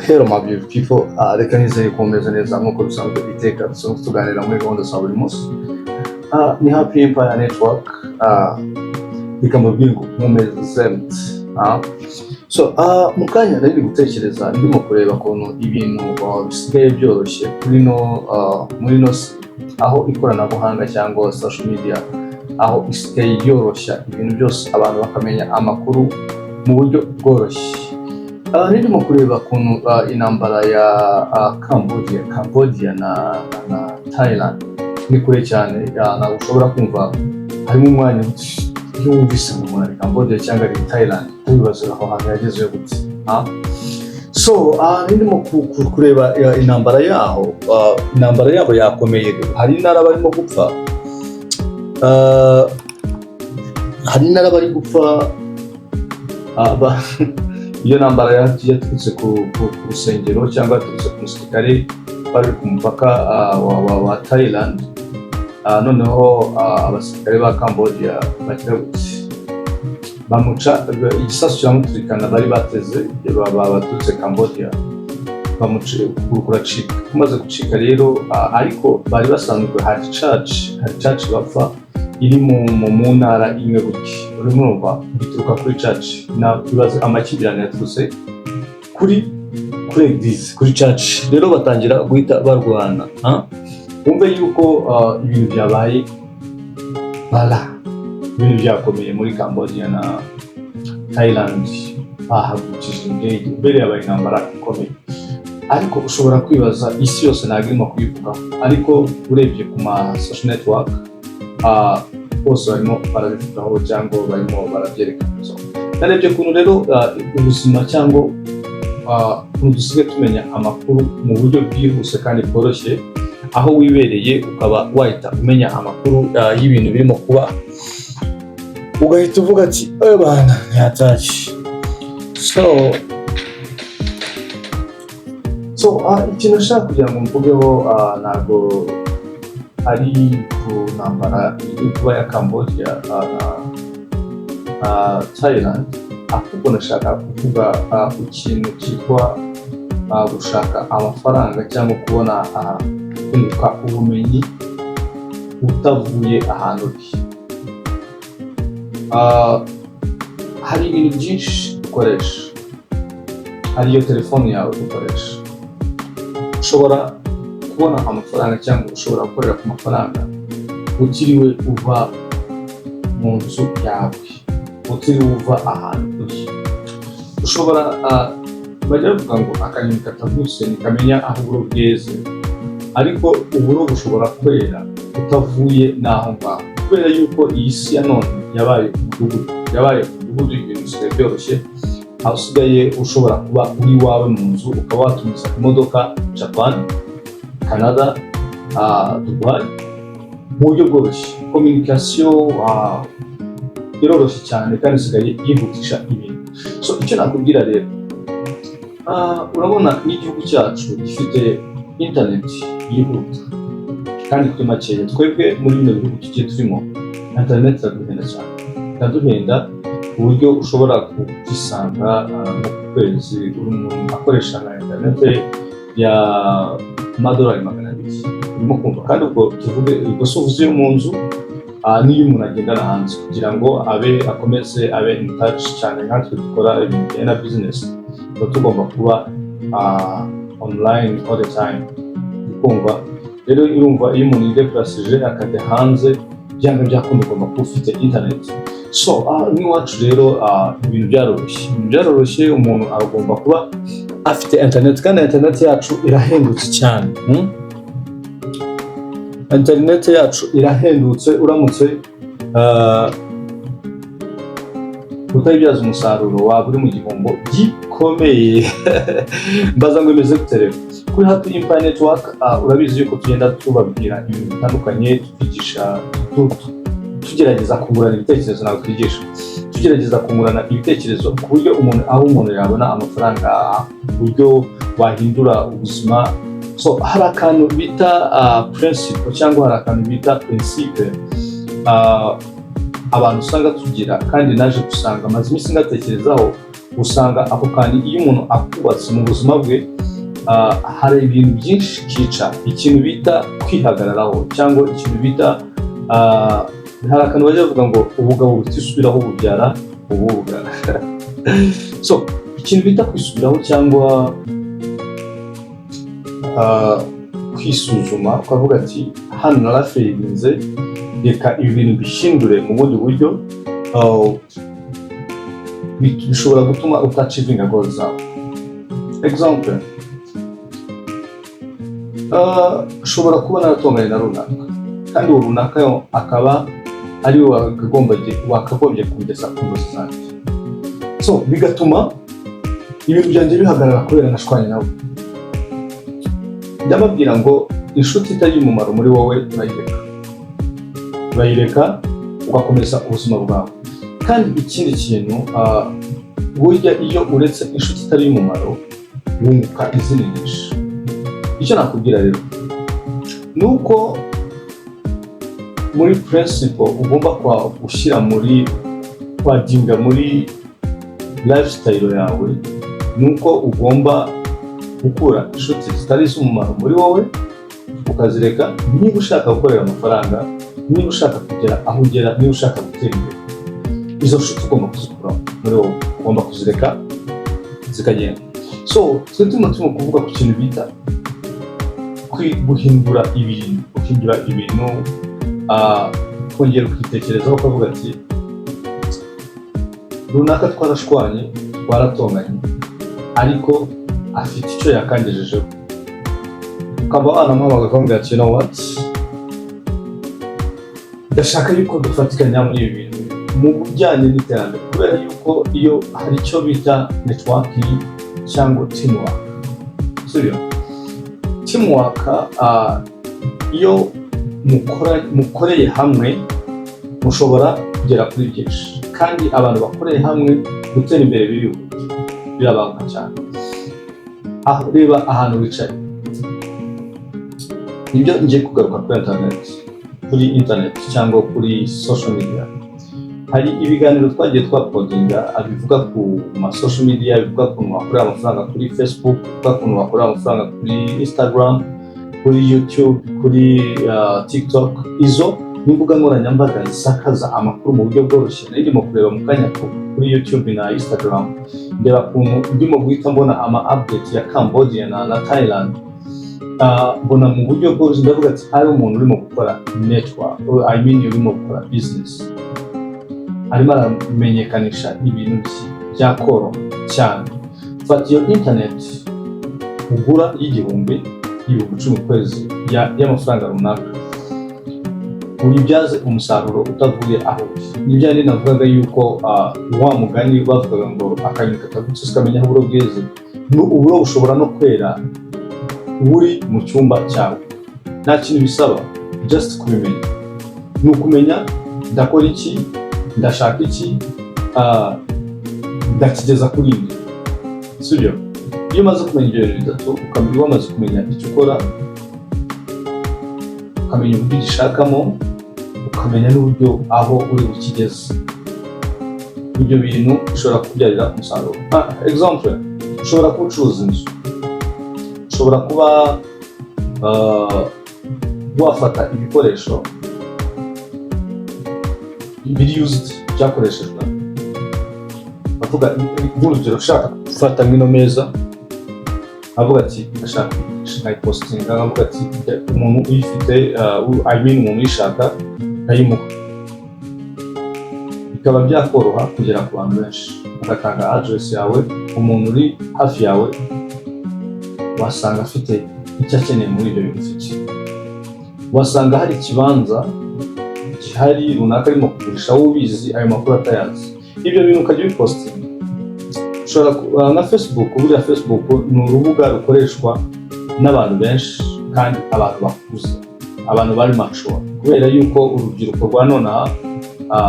Hello my beautiful people, reka nizeye kumeze neza nk'uko bisanzwe iteka dusanzwe tuganira muri gahunda za buri munsi. Ni Happy Empire Network, reka mubwire ngo mumeze. So mu kanya nari gutekereza ndimo kureba ukuntu ibintu bisigaye byoroshye muri no aho ikoranabuhanga cyangwa social media aho isigaye yoroshya ibintu byose abantu bakamenya amakuru mu buryo bworoshye. Ndimo kureba ukuntu intambara ya Cambodia na Thailand ni kure cyane, ntabwo ushobora kumva harimo umwanya yumvise umuntu ari Cambodia cyangwa ari Thailand wibaza aho hantu yageze yagutse. So ndimo kureba intambara yabo yakomeye. Hari intara barimo gupfa, iyo ntambara yaturutse ku rusengero cyangwa yaturutse ku musirikare bari ku mupaka wa Thailand. Noneho abasirikare ba Cambodia bamuca igisasu cyamuturikana bari bateze baturutse Cambodia, bamuciye ukuguru kuracika. Kumaze gucika rero ariko bari basanzwe hari church bapfa iri mu ntara imwe gutya. Urimo urumva bituruka kuri church na bibaza amakimbirane yaturutse kuri church. Rero batangira guhita barwana. Umve yuko ibintu byabaye ibintu byakomeye muri Cambodia na Thailand. Bahagurukije indege mbere yabaye intambara ikomeye, ariko ushobora kwibaza isi yose ntabwo irimo kuyivuga, ariko urebye ku ma social network bose barimo barabivugaho cyangwa barimo barabyerekana. Narebye ukuntu rero ubuzima cyangwa ukuntu dusigaye tumenya amakuru mu buryo bwihuse kandi bworoshye, aho wibereye ukaba wahita umenya amakuru y'ibintu birimo kuba, ugahita uvuga ati bana ntiyatashye. So ikintu nashaka kugira ngo mvugeho ntabwo ari ku ntambara iri kuba ya Cambodia na Thailand, ahubwo nashaka kuvuga ikintu cyitwa gushaka amafaranga cyangwa kubona kunguka ubumenyi utavuye ahantu uri. Hari ibintu byinshi dukoresha, hariyo telefone yawe dukoresha. Ushobora kubona amafaranga cyangwa ushobora gukorera ku mafaranga utiriwe uva mu nzu yawe, utiriwe uva ahantu uri. Ushobora bajya bavuga ngo akanyoni katavutse ntikamenya aho uburo bweze, ariko uburo bushobora kwera utavuye n'aho ngaho, kubera yuko iyi si ya none yabaye umudugudu ibintu bisigaye byoroshye, aho usigaye ushobora kuba uri iwawe mu nzu ukaba watumiza imodoka Japan, Canada, Dubai mu buryo bworoshye. Communication iroroshye cyane kandi isigaye yihutisha ibintu. So icyo nakubwira rero, urabona n'igihugu cyacu gifite internet yihuta kandi kuri makeya. Twebwe muri bino bihugu tugiye turimo internet iraduhenda cyane, iraduhenda ku buryo ushobora kuyisanga mu kwezi umuntu akoresha na internet ya $200 urimo kumva. Kandi ubwo tuvuge gusa uvuze mu nzu n'iyo umuntu agendana hanze kugira ngo akomeze abe in touch cyane. Nkatwe dukora ibintu bijyanye na business, tuba tugomba kuba online all the time. Ukumva rero urumva iyo umuntu yideprasije akajya hanze byanga byakunda ugomba kuba ufite internet. So n'iwacu rero ibintu byaroroshye, umuntu agomba kuba afite internet, kandi internet yacu irahendutse cyane. Internet yacu irahendutse, uramutse utayibyaza umusaruro waba uri mu gihombo gikomeye. Mbaza ngo imeze gute rero kuri Happy Empire Network? Urabizi yuko tugenda tubabwira ibintu bitandukanye, twigisha, tugerageza kungurana ibitekerezo. Ntabwo twigisha, tugerageza kungurana ibitekerezo ku buryo umuntu yabona amafaranga, uburyo wahindura ubuzima. So hari akantu bita principle cyangwa hari akantu bita principe abantu usanga tugira, kandi naje gusanga amaze iminsi ngatekerezaho. Usanga ako kandi iyo umuntu akubatse mu buzima bwe hari ibintu byinshi kica, ikintu bita kwihagararaho cyangwa ikintu bita hari akantu bajya bavuga ngo ubugabo butisubiraho bubyara ububwa. So ikintu bita kwisubiraho cyangwa kwisuzuma, ukavuga ati hano naraferinze, reka ibi bintu bishindure mu bundi buryo, bishobora gutuma utachivinga goals zawe. Example, ushobora kuba naratonganye na runaka kandi uwo runaka yo akaba ari wakagombye kugeza ku nzozi zanjye, so bigatuma ibintu byanjye bihagarara kubera nashwanye nawe. Ndababwira ngo inshuti itagira umumaro muri wowe urayireka ugakomeza ubuzima bwawe. Kandi ikindi kintu, burya iyo uretse inshuti itagira umumaro wunguka izindi nyinshi. Icyo nakubwira rero nuko muri principle ugomba gushyira kwadinga muri lifestyle yawe, nuko ugomba gukura inshuti zitari iz'umumaro muri wowe ukazireka. Niba ushaka gukorera amafaranga, niba ushaka kugera aho ugera, niba ushaka gutera imbere, izo nshuti ugomba kuzikura muri wowe, ugomba kuzireka zikagenda. So turimo kuvuga ku kintu bita guhindura ibintu, kongera ukitekerezaho ukavuga ati runaka twarashwanye, twaratonganye, ariko afite icyo yakangejejeho. Ukaba wanamuhamagara ukamubwira ati you know what, ndashaka yuko dufatikanya muri ibi bintu mu bijyanye n'iterambere, kubera yuko iyo hari icyo bita networking cyangwa teamwork. Sibyo? Teamwork, iyo mukoreye hamwe mushobora kugera kuri byinshi, kandi abantu bakoreye hamwe gutera imbere birabanguka cyane. Reba ahantu wicaye, nibyo ngiye kugaruka kuri internet cyangwa kuri social media. Hari ibiganiro twagiye twapodinga bivuga ku social media, bivuga ukuntu wakorera amafaranga kuri Facebook, bivuga ukuntu wakorera amafaranga kuri Instagram, kuri YouTube, kuri TikTok. Izo ni imbuga nkoranyambaga zisakaza amakuru mu buryo bworoshye. Ndimo kureba mu kanya kuri YouTube na Instagram, ndeba ukuntu ndimo guhita mbona update ya Cambodia na Thailand. Mbona mu buryo bworoshye, ndavuga ati hari umuntu urimo gukora network, urimo gukora business, arimo aramenyekanisha ibintu byakoroha cyane. Fata iyo internet ugura y'igihumbi, y'ibihumbi 10 kwezi y'amafaranga runaka, uyibyaze umusaruro utavuye aho uri. Nibyo ari navugaga yuko wa mugani bavugaga ngo akanyoni katagutse kamenya aho uburo bweze. Uburo bushobora no kwera uri mu cyumba cyawe, nta kintu bisaba, just kubimenya. Ni ukumenya ndakora iki, ndashaka iki, ndakigeza kuri ibi. Sibyo? Iyo umaze kumenya ibyo bintu bitatu, ukaba wamaze kumenya icyo ukora, ukamenya uburyo ugishakamo, ukamenya n'uburyo aho uri bukigeze. Ibyo bintu bishobora kubyarira umusaruro. Example, ushobora kuba ucuruza inzu, ushobora kuba wafata ibikoresho biri used byakoreshejwe, bavuga nk'urugero, ushaka gufata nk'ino meza, avuga ati ndashaka postinga, avuga ati umuntu uyifite, umuntu uyishaka ndayimuha. Bikaba byakoroha kugera ku bantu benshi, ugatanga address yawe, umuntu uri hafi yawe wasanga afite icyo akeneye muri ibyo bintu ufite. Wasanga hari ikibanza gihari runaka arimo kugurisha, wowe ubizi, ayo makuru atayazi. Ibyo bintu ukajya ubipostinga. Ushobora nka Facebook, buriya Facebook ni urubuga rukoreshwa n'abantu benshi kandi abantu bakuze, abantu bari mature, kubera yuko urubyiruko rwa nonaha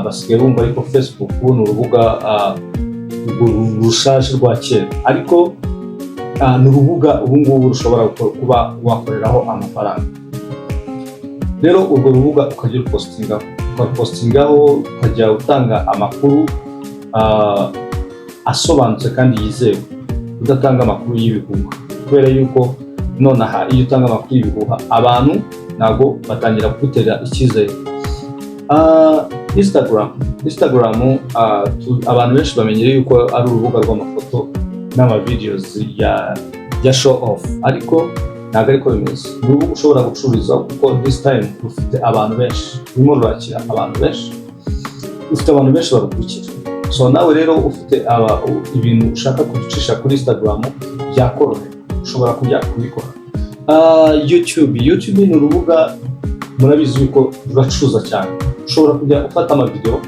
basigaye bumva ariko Facebook ni urubuga rushaje rwa kera, ariko ni urubuga ubu ngubu rushobora kuba wakoreraho amafaranga. Rero urwo rubuga ukajya urupostingaho, ukajya utanga amakuru asobanutse kandi yizewe, udatanga amakuru y'ibihuha. kubera yuko nonaha iyo utanga amakuru y'ibihuha abantu ntago batangira kugutera icyizere. Instagram abantu benshi bamenyereye yuko ari urubuga rw'amafoto n'amavideos ya show off, ariko ntabwo ariko bimeze. Ni urubuga ushobora gucururizaho kuko this time ufite abantu benshi, urimo rurakira abantu benshi, ufite abantu benshi barukurikira. So nawe rero ufite ibintu ushaka kubicisha kuri Instagram byakorohera, ushobora kujya kubikora. YouTube ni urubuga murabizi yuko ruracuruza cyane. Ushobora kujya ufata amavideo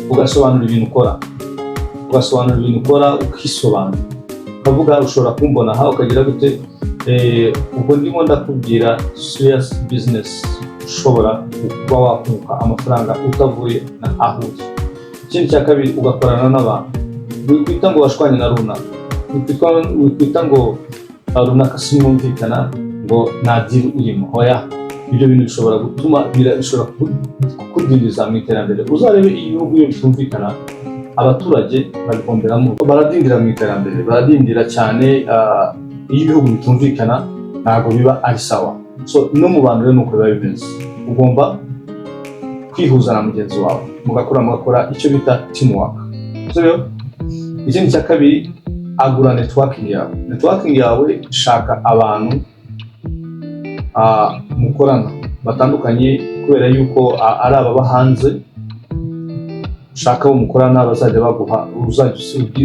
ugasobanura ibintu ukora, ukisobanura ukavuga ushobora kumbona aha ukagira gute. Ubwo ndimo ndakubwira serious business ushobora kuba wakunguka amafaranga utavuye na ahuye. Ikindi cya kabiri, ugakorana n'abantu, wikwita ngo washwanye na runaka, wikwita ngo runaka simwumvikana ngo nta deal urimo. Oya, ibyo bintu bishobora gutuma bishobora kukudindiza mu iterambere. Uzarebe ibihugu iyo bitumvikana, abaturage babigomberamo, baradindira mu iterambere, baradindira cyane. Iyo ibihugu bitumvikana ntabwo biba ari sawa. So no mu bantu rero nuko biba bimeze, ugomba kwihuza na mugenzi wawe mugakora icyo bita teamwork. So rero ikindi cya kabiri, agura networking yawe, shaka abantu mukorana batandukanye, kubera yuko ari ababa hanze. Shaka umukorana bazajya baguha, uzajya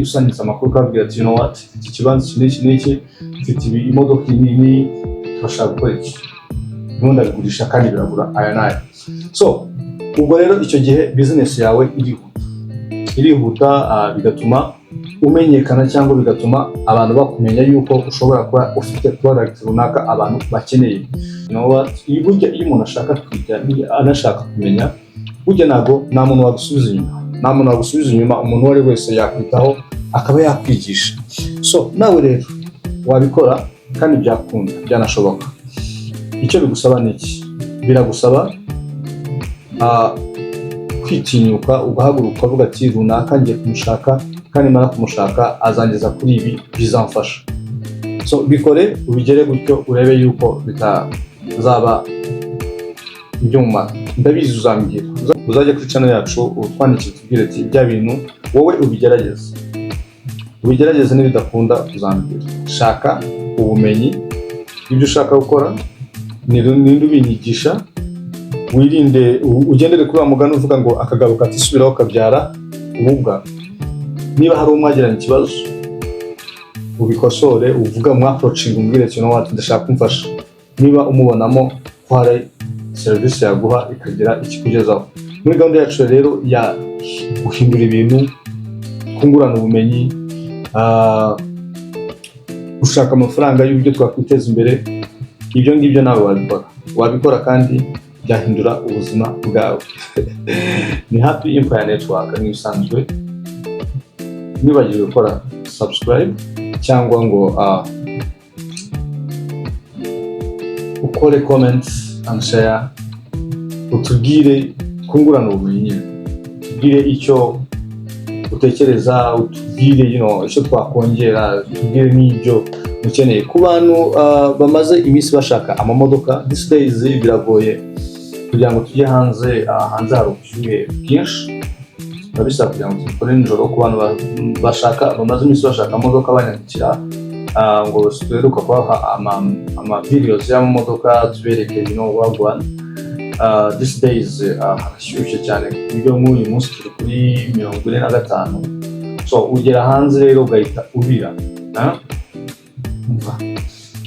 usangiza amakuru ukabwira ati you know what, iki kibanza iki mfite imodoka nini, turashaka gukora iki, nunda bigurisha kandi biragura aya n'aya. So ubwo rero icyo gihe business yawe irihuta, bigatuma umenyekana cyangwa bigatuma abantu bakumenya yuko ushobora kuba ufite product runaka abantu bakeneye. You know what, iyo umuntu ashaka kwiga anashaka kumenya, burya nta muntu wagusubiza inyuma, umuntu wari wese yakwitaho akaba yakwigisha. So nawe rero wabikora kandi byakunda, byanashoboka. Icyo bigusaba ni iki? Biragusaba kwitinyuka, ugahaguruka ukavuga ati runaka ngiye kumushaka, kandi mara kumushaka azangeza kuri ibi bizamfasha. So bikore, ubigere gutyo, urebe yuko bitazaba ibyuma. Ndabizi uzambwira, uzajya kuri channel yacu utwandikira tubwire ati bya bintu wowe ubigerageze nibidakunda uzambwira. Shaka ubumenyi, ibyo ushaka gukora ninde ubinyigisha. Wirinde ugendere kuri mugani uvuga ngo akagabo katisubiraho kabyara ububwa. Niba hari umwagirana ikibazo ubikosore, uvuga mu approaching umbwire ati you know what, ndashaka kumfasha. Niba umubonamo ko hari service yaguha ikagira ikikugezaho. Muri gahunda yacu rero ya guhindura ibintu, kungurana ubumenyi, ushaka amafaranga y'uburyo twakwiteza imbere, ibyo ngibyo nawe wabikora kandi byahindura ubuzima bwawe. Ni Happy Empire Network nk'ibisanzwe. Nibagiwe gukora subscribe cyangwa ngo ukore comments and share, utubwire, kungurana ubumenyi, utubwire icyo utekereza, utubwire icyo twakongera, utubwire n'ibyo mukeneye. Ku bantu bamaze iminsi bashaka amamodoka, these days biragoye kugira ngo tujye hanze hari ubushyuhe bwinshi, babisaba kugira ngo dukore nijoro. Ku bantu bamaze iminsi bashaka amamodoka banyandikira ngo duheruka kubaha amavideos y'amamodoka, tubereke wagwana. These days harashyushye cyane ku buryo nk'uyu munsi turi kuri 45. So ugera hanze rero ugahita ubira.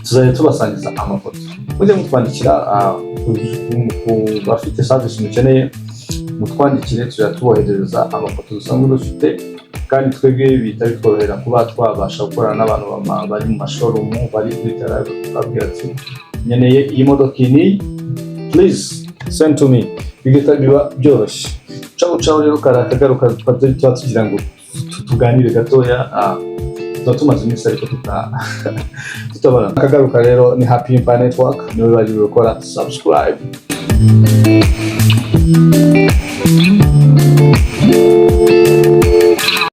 Tuzajya tubasangiza amafoto, mujye mutwandikira ku bafite service mukeneye, mutwandikire tujya tuboherereza amafoto dusanzwe dufite, kandi twebwe bihita bitworohera kuba twabasha gukorana n'abantu bari mu mashowroom, bari kuri terrain, babwira ati nkeneye iyi modoka ni please send to me. Bigahita biba byoroshye. Caho rero karakagaruka tugira ngo tuganire gatoya, tumaze iminsi ariko tutabona. Akagaruka rero ni Happy Empire Network, niwe bagiye gukora subscribe.